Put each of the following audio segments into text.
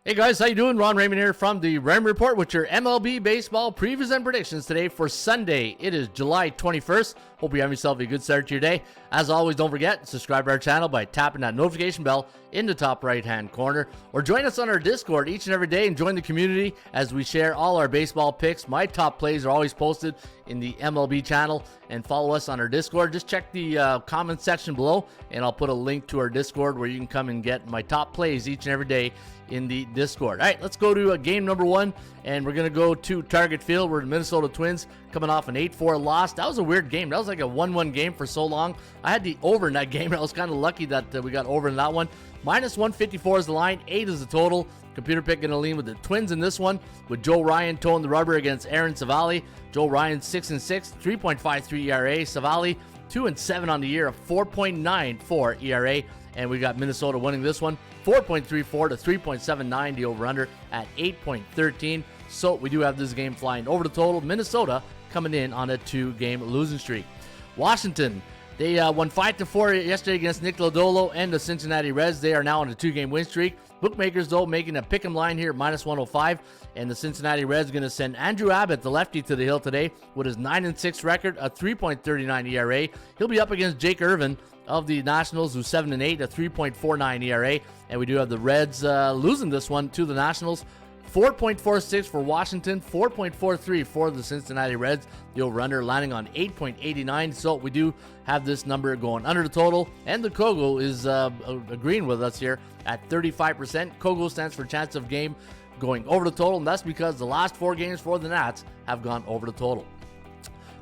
Hey guys, how you doing? Ron Raymond here from the Raymond Report with your MLB baseball previews and predictions today for Sunday. It is July 21st. Hope you have yourself a good start to your day. As always, don't forget, subscribe to our channel by tapping that notification bell in the top right-hand corner, or join us on our Discord each and every day and join the community as we share all our baseball picks. My top plays are always posted in the MLB channel, and follow us on our Discord. Just check the comment section below, and I'll put a link to our Discord where you can come and get my top plays each and every day in the Discord. All right, let's go to game number one, and we're going to go to Target Field where the Minnesota Twins coming off an 8-4 loss. That was a weird game. That was like a 1-1 game for so long. I had the over in that game. I was kind of lucky that we got over in that one. Minus 154 is the line, 8 is the total. Computer pick going to lean with the Twins in this one, with Joe Ryan towing the rubber against Aaron Savali. Joe Ryan 6-6, 3.53 ERA. Savali 2-7 on the year, a 4.94 ERA. And we got Minnesota winning this one, 4.34 to 3.79, the over-under at 8.13. So we do have this game flying over the total. Minnesota coming in on a 2-game losing streak. Washington, they won 5-4 yesterday against Nick Lodolo and the Cincinnati Reds. They are now on a 2-game win streak. Bookmakers, though, making a pick 'em line here, minus 105. And the Cincinnati Reds going to send Andrew Abbott, the lefty, to the hill today with his 9-6 record, a 3.39 ERA. He'll be up against Jake Irvin of the Nationals, who's 7-8, a 3.49 ERA. And we do have the Reds losing this one to the Nationals. 4.46 for Washington, 4.43 for the Cincinnati Reds. The over-under landing on 8.89. So we do have this number going under the total. And the Kogo is agreeing with us here at 35%. Kogo stands for chance of game going over the total, and that's because the last 4 games for the Nats have gone over the total.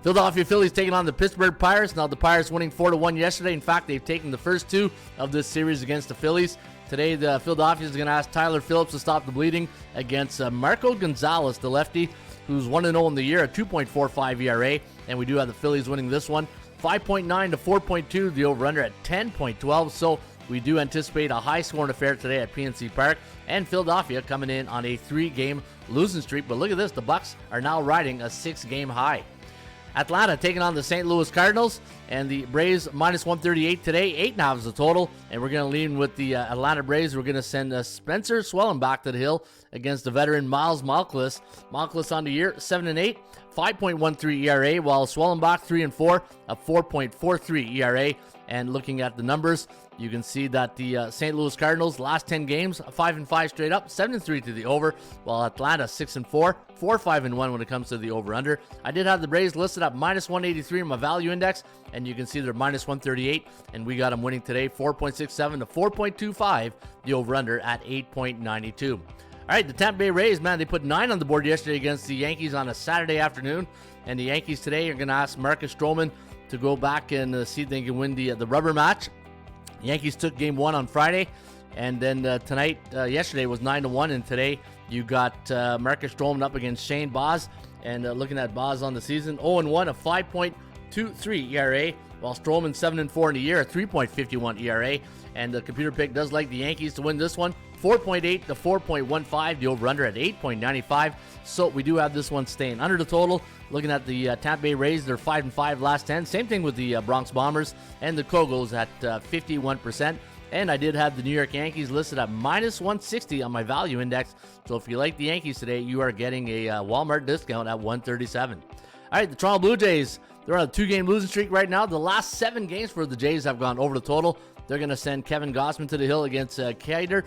Philadelphia Phillies taking on the Pittsburgh Pirates. Now the Pirates winning 4-1 yesterday. In fact, they've taken the first 2 of this series against the Phillies. Today, the Philadelphia is going to ask Tyler Phillips to stop the bleeding against Marco Gonzalez, the lefty, who's 1-0 in the year, a 2.45 ERA. And we do have the Phillies winning this one, 5.9 to 4.2, the over-under at 10.12. So we do anticipate a high-scoring affair today at PNC Park. And Philadelphia coming in on a 3-game losing streak. But look at this, the Bucks are now riding a 6-game high. Atlanta taking on the St. Louis Cardinals, and the Braves minus 138 today, 8.5 is the total. And we're going to lean with the Atlanta Braves. We're going to send Spencer Swellenbach to the hill against the veteran Miles Mikolas. Mikolas on the year, 7-8, 5.13 ERA, while Swellenbach 3-4, a 4.43 ERA. And looking at the numbers, you can see that the St. Louis Cardinals last 10 games, 5-5 straight up, 7-3 to the over, while Atlanta 6-4, 4-5-1 when it comes to the over-under. I did have the Braves listed at minus 183 in my value index, and you can see they're minus 138, and we got them winning today, 4.67 to 4.25, the over-under at 8.92. All right, the Tampa Bay Rays, man, they put 9 on the board yesterday against the Yankees on a Saturday afternoon, and the Yankees today are going to ask Marcus Stroman to go back and see if they can win the rubber match. The Yankees took game 1 on Friday, and then tonight, yesterday was 9-1, and today you got Marcus Stroman up against Shane Baz. And looking at Baz on the season, 0-1, a 5.23 ERA, while Stroman 7-4 in the year, a 3.51 ERA. And the computer pick does like the Yankees to win this one, 4.8 to 4.15, the over-under at 8.95. So we do have this one staying under the total. Looking at the Tampa Bay Rays, they're 5-5 last 10. Same thing with the Bronx Bombers and the Kogos at 51%. And I did have the New York Yankees listed at minus 160 on my value index. So if you like the Yankees today, you are getting a Walmart discount at 137. All right, the Toronto Blue Jays, they're on a 2-game losing streak right now. The last 7 games for the Jays have gone over the total. They're going to send Kevin Gausman to the hill against Keider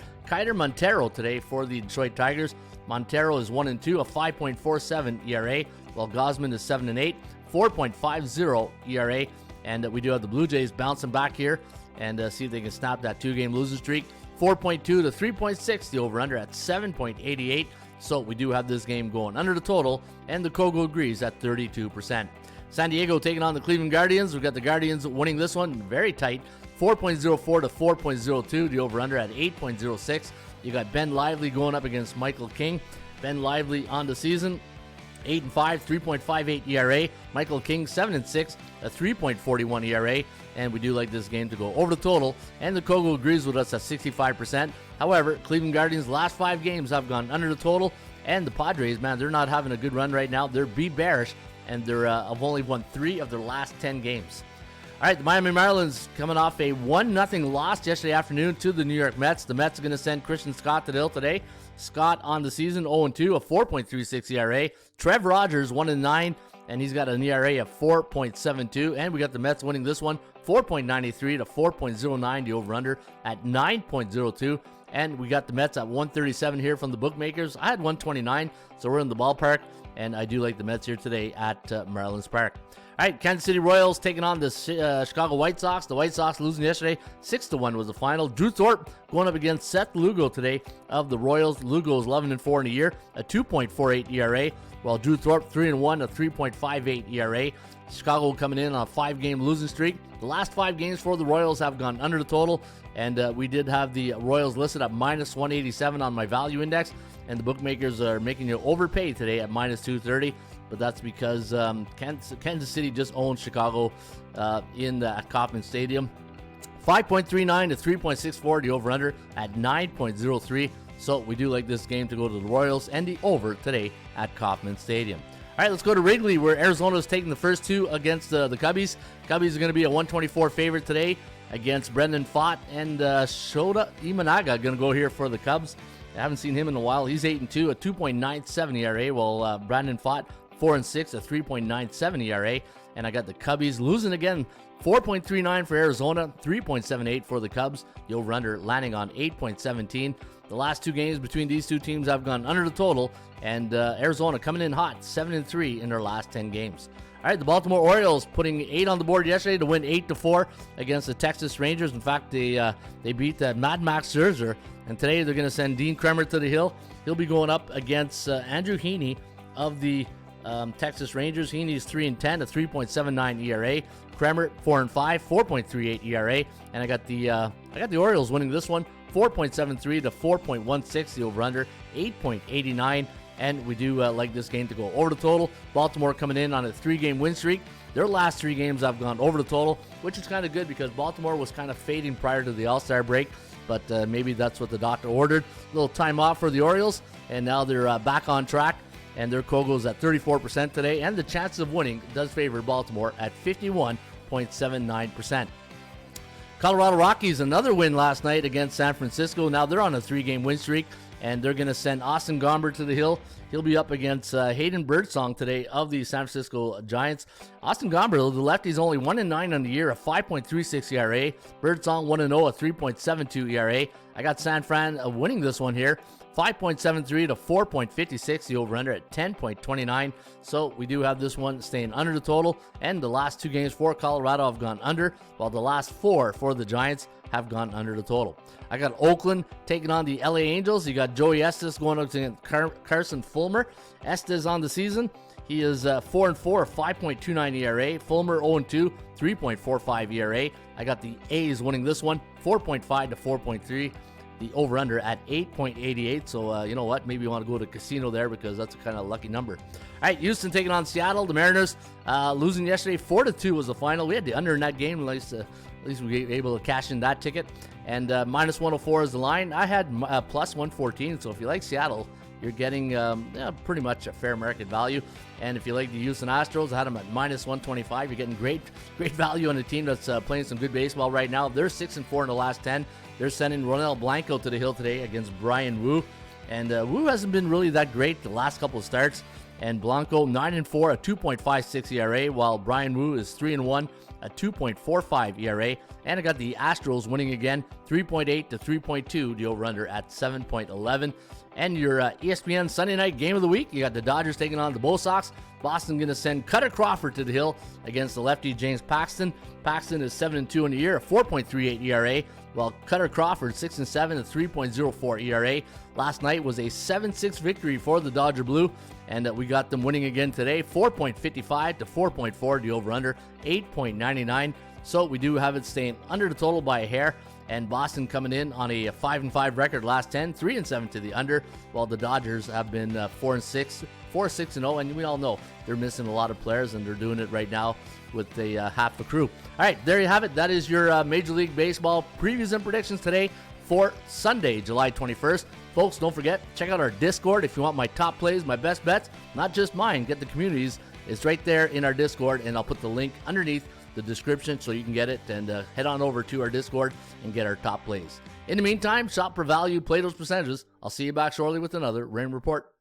Montero today for the Detroit Tigers. Montero is 1-2, a 5.47 ERA, while Gausman is 7-8, 4.50 ERA. And we do have the Blue Jays bouncing back here and see if they can snap that 2-game losing streak. 4.2 to 3.6, the over-under at 7.88. So we do have this game going under the total, and the Kogo agrees at 32%. San Diego taking on the Cleveland Guardians. We've got the Guardians winning this one very tight, 4.04 to 4.02, the over-under at 8.06. You got Ben Lively going up against Michael King. Ben Lively on the season, 8-5, 3.58 ERA. Michael King, 7-6, a 3.41 ERA. And we do like this game to go over the total. And the Kogo agrees with us at 65%. However, Cleveland Guardians' last 5 games have gone under the total. And the Padres, man, they're not having a good run right now. They're bearish, and they're have only won 3 of their last 10 games. All right, the Miami Marlins coming off a 1-0 loss yesterday afternoon to the New York Mets. The Mets are going to send Christian Scott to the hill today. Scott on the season 0-2, a 4.36 ERA. Trev Rogers 1-9, and he's got an ERA of 4.72. And we got the Mets winning this one 4.93 to 4.09. The over/under at 9.02. And we got the Mets at 137 here from the bookmakers. I had 129, so we're in the ballpark. And I do like the Mets here today at Marlins Park. All right, Kansas City Royals taking on the Chicago White Sox. The White Sox losing yesterday. 6-1 was the final. Drew Thorpe going up against Seth Lugo today of the Royals. Lugo is 11-4 in a year, a 2.48 ERA, while Drew Thorpe 3-1, a 3.58 ERA. Chicago coming in on a 5-game losing streak. The last 5 games for the Royals have gone under the total, and we did have the Royals listed at minus 187 on my value index, and the bookmakers are making you overpay today at minus 230. But that's because Kansas City just owns Chicago at Kauffman Stadium. 5.39 to 3.64, the over-under at 9.03. So we do like this game to go to the Royals and the over today at Kauffman Stadium. All right, let's go to Wrigley, where Arizona is taking the first 2 against the Cubbies. Cubbies are going to be a 124 favorite today against Brendan Pfaadt, and Shota Imanaga going to go here for the Cubs. I haven't seen him in a while. He's 8-2, a 2.97 ERA, while Brandon Pfaadt 4-6, a 3.97 ERA. And I got the Cubbies losing again, 4.39 for Arizona, 3.78 for the Cubs. The over/under landing on 8.17. The last 2 games between these 2 teams have gone under the total, and Arizona coming in hot, 7-3 in their last 10 games. All right, the Baltimore Orioles putting 8 on the board yesterday to win 8-4 against the Texas Rangers. In fact, they beat Mad Max Scherzer, and today they're going to send Dean Kremer to the hill. He'll be going up against Andrew Heaney of the Texas Rangers. Heaney's 3-10, a 3.79 ERA. Kremer 4-5, 4.38 ERA. And I got the Orioles winning this one, 4.73 to 4.16. The over/under 8.89. And we do like this game to go over the total. Baltimore coming in on a 3-game win streak. Their last 3 games have gone over the total, which is kind of good because Baltimore was kind of fading prior to the All-Star break. But maybe that's what the doctor ordered. A little time off for the Orioles, and now they're back on track. And their Kogo's at 34% today, and the chances of winning does favor Baltimore at 51.79%. Colorado Rockies, another win last night against San Francisco. Now they're on a 3-game win streak, and they're going to send Austin Gomber to the hill. He'll be up against Hayden Birdsong today of the San Francisco Giants. Austin Gomber, the lefty's only 1-9 on the year, a 5.36 ERA. Birdsong 1-0, a 3.72 ERA. I got San Fran winning this one here, 5.73 to 4.56, the over-under at 10.29. So we do have this one staying under the total, and the last 2 games for Colorado have gone under, while the last 4 for the Giants have gone under the total. I got Oakland taking on the LA Angels. You got Joey Estes going up against Carson Fulmer. Estes on the season, he is 4-4, 5.29 ERA. Fulmer 0-2, 3.45 ERA. I got the A's winning this one, 4.5 to 4.3. The over-under at 8.88. So, you know what? Maybe you want to go to casino there because that's a kind of lucky number. All right, Houston taking on Seattle. The Mariners losing yesterday. 4-2 was the final. We had the under in that game. At least we were able to cash in that ticket. And minus 104 is the line. I had plus 114. So if you like Seattle, you're getting pretty much a fair market value. And if you like the Houston Astros, I had them at minus 125. You're getting great value on a team that's playing some good baseball right now. They're 6-4 in the last 10. They're sending Ronel Blanco to the hill today against Brian Wu. And Wu hasn't been really that great the last couple of starts. And Blanco 9-4, a 2.56 ERA, while Brian Wu is 3-1, a 2.45 ERA. And I got the Astros winning again, 3.8 to 3.2, the over-under at 7.11. And your ESPN Sunday night game of the week, you got the Dodgers taking on the Bo Sox. Boston going to send Cutter Crawford to the hill against the lefty James Paxton. Paxton is 7-2 in the year, a 4.38 ERA, while Cutter Crawford 6-7, a 3.04 ERA. Last night was a 7-6 victory for the Dodger Blue, and we got them winning again today, 4.55 to 4.4, the over-under, 8.99. So we do have it staying under the total by a hair. And Boston coming in on a 5-5 record last 10, 3-7 to the under, while the Dodgers have been 4-6-0, and we all know they're missing a lot of players, and they're doing it right now with the half the crew. All right, there you have it. That is your Major League Baseball previews and predictions today for Sunday, July 21st. Folks, don't forget, check out our Discord if you want my top plays, my best bets, not just mine, get the communities. It's right there in our Discord, and I'll put the link underneath the description so you can get it, and head on over to our Discord and get our top plays. In the meantime, shop for value, play those percentages. I'll see you back shortly with another Raymond Report.